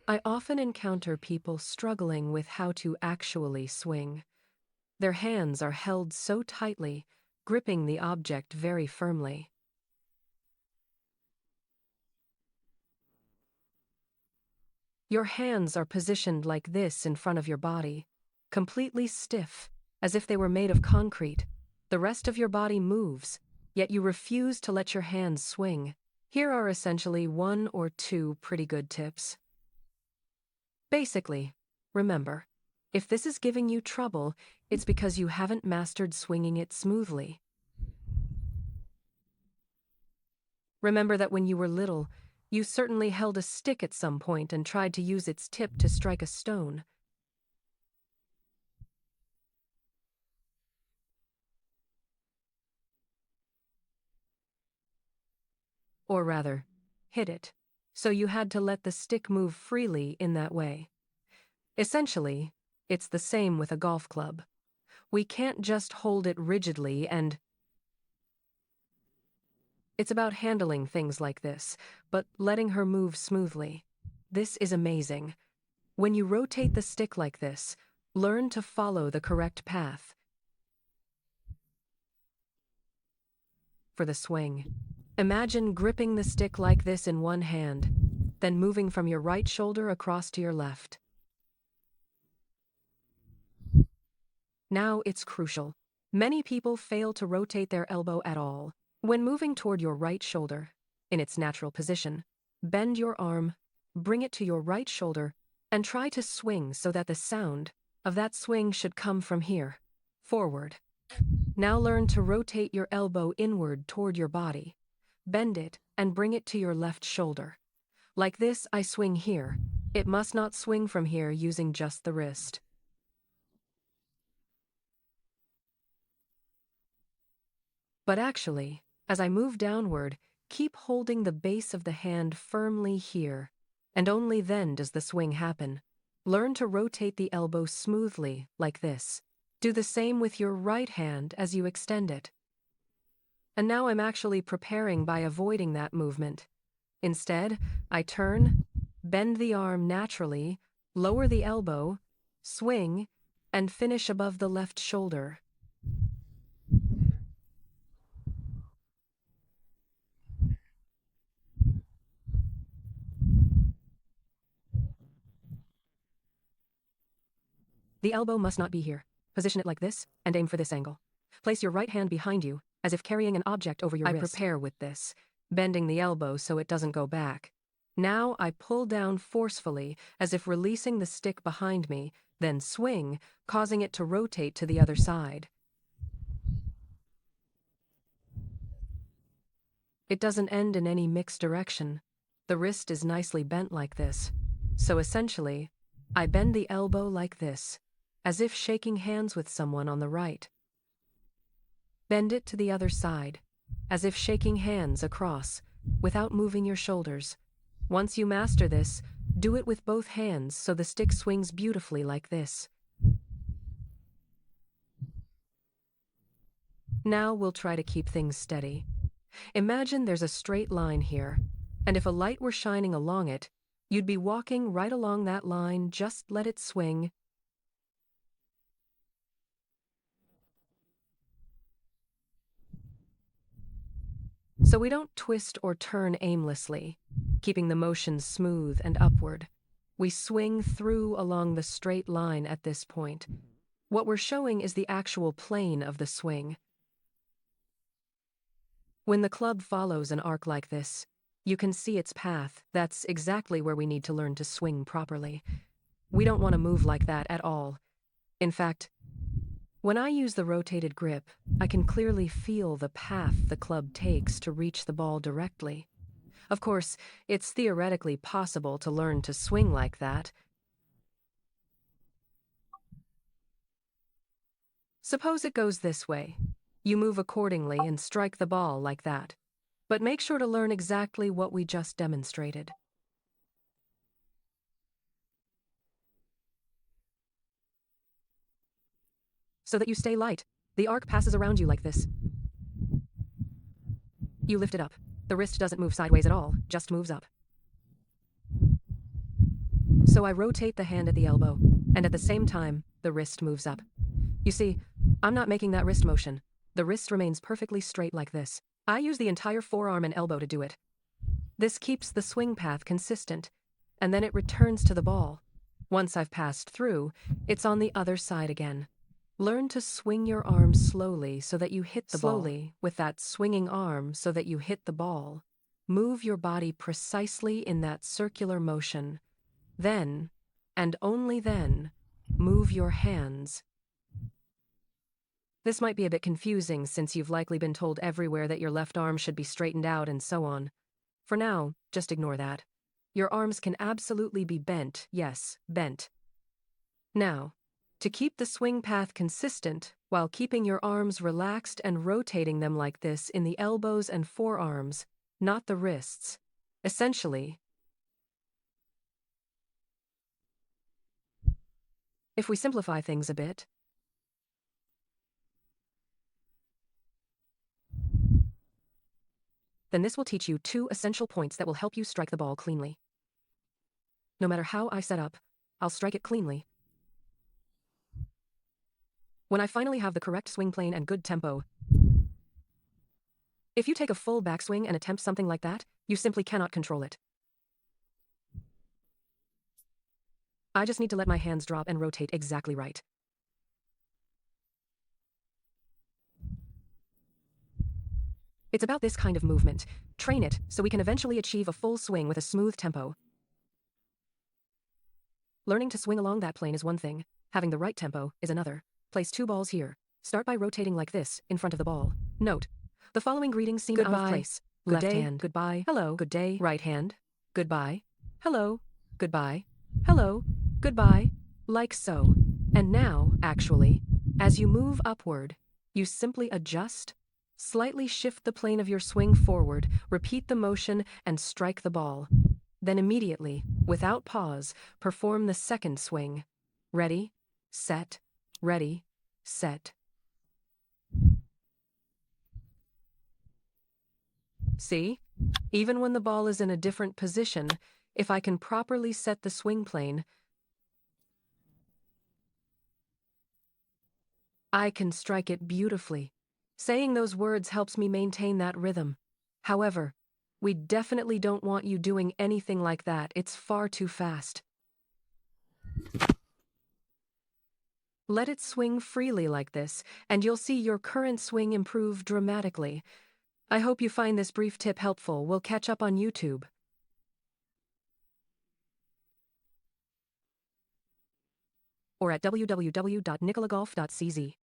I often encounter people struggling with how to actually swing. Their hands are held so tightly, gripping the object very firmly. Your hands are positioned like this in front of your body, completely stiff, as if they were made of concrete. The rest of your body moves, yet you refuse to let your hands swing. Here are essentially one or two pretty good tips. Basically, remember, if this is giving you trouble, it's because you haven't mastered swinging it smoothly. Remember that when you were little, you certainly held a stick at some point and tried to use its tip to strike a stone. Or rather, hit it. So you had to let the stick move freely in that way. Essentially, it's the same with a golf club. We can't just hold it rigidly and... It's about handling things like this, but letting her move smoothly. This is amazing. When you rotate the stick like this, learn to follow the correct path. For the swing, imagine gripping the stick like this in one hand, then moving from your right shoulder across to your left. Now it's crucial. Many people fail to rotate their elbow at all. When moving toward your right shoulder, in its natural position, bend your arm, bring it to your right shoulder, and try to swing so that the sound of that swing should come from here, forward. Now learn to rotate your elbow inward toward your body. Bend it and bring it to your left shoulder. Like this, I swing here. It must not swing from here using just the wrist. But actually, as I move downward, keep holding the base of the hand firmly here, and only then does the swing happen. Learn to rotate the elbow smoothly, like this. Do the same with your right hand as you extend it. And now I'm actually preparing by avoiding that movement. Instead, I turn, bend the arm naturally, lower the elbow, swing, and finish above the left shoulder. The elbow must not be here. Position it like this, and aim for this angle. Place your right hand behind you, as if carrying an object over your wrist. I prepare with this, bending the elbow so it doesn't go back. Now I pull down forcefully, as if releasing the stick behind me, then swing, causing it to rotate to the other side. It doesn't end in any mixed direction. The wrist is nicely bent like this. So essentially, I bend the elbow like this, as if shaking hands with someone on the right. Bend it to the other side, as if shaking hands across, without moving your shoulders. Once you master this, do it with both hands so the stick swings beautifully like this. Now we'll try to keep things steady. Imagine there's a straight line here, and if a light were shining along it, you'd be walking right along that line. Just let it swing. So we don't twist or turn aimlessly, keeping the motion smooth and upward. We swing through along the straight line at this point. What we're showing is the actual plane of the swing. When the club follows an arc like this, you can see its path. That's exactly where we need to learn to swing properly. We don't want to move like that at all. In fact, when I use the rotated grip, I can clearly feel the path the club takes to reach the ball directly. Of course, it's theoretically possible to learn to swing like that. Suppose it goes this way. You move accordingly and strike the ball like that. But make sure to learn exactly what we just demonstrated. So that you stay light. The arc passes around you like this. You lift it up. The wrist doesn't move sideways at all, just moves up. So I rotate the hand at the elbow, and at the same time, the wrist moves up. You see, I'm not making that wrist motion. The wrist remains perfectly straight like this. I use the entire forearm and elbow to do it. This keeps the swing path consistent, and then it returns to the ball. Once I've passed through, it's on the other side again. Learn to swing your arm slowly so that you hit the ball. Slowly, with that swinging arm so that you hit the ball. Move your body precisely in that circular motion. Then, and only then, move your hands. This might be a bit confusing since you've likely been told everywhere that your left arm should be straightened out and so on. For now, just ignore that. Your arms can absolutely be bent, yes, bent. Now, to keep the swing path consistent while keeping your arms relaxed and rotating them like this in the elbows and forearms, not the wrists. Essentially, if we simplify things a bit, then this will teach you 2 essential points that will help you strike the ball cleanly. No matter how I set up, I'll strike it cleanly. When I finally have the correct swing plane and good tempo, if you take a full backswing and attempt something like that, you simply cannot control it. I just need to let my hands drop and rotate exactly right. It's about this kind of movement. Train it so we can eventually achieve a full swing with a smooth tempo. Learning to swing along that plane is one thing. Having the right tempo is another. Place 2 balls here. Start by rotating like this, in front of the ball. Note, the following greetings seem out of place. Good left day, hand, goodbye, hello, good day, right hand, goodbye, hello, goodbye, hello, goodbye, like so. And now, actually, as you move upward, you simply adjust, slightly shift the plane of your swing forward, repeat the motion, and strike the ball. Then immediately, without pause, perform the second swing. Ready, set, ready, set. See? Even when the ball is in a different position, if I can properly set the swing plane, I can strike it beautifully. Saying those words helps me maintain that rhythm. However, we definitely don't want you doing anything like that. It's far too fast. Let it swing freely like this, and you'll see your current swing improve dramatically. I hope you find this brief tip helpful. We'll catch up on YouTube. Or at www.nicolagolf.cz.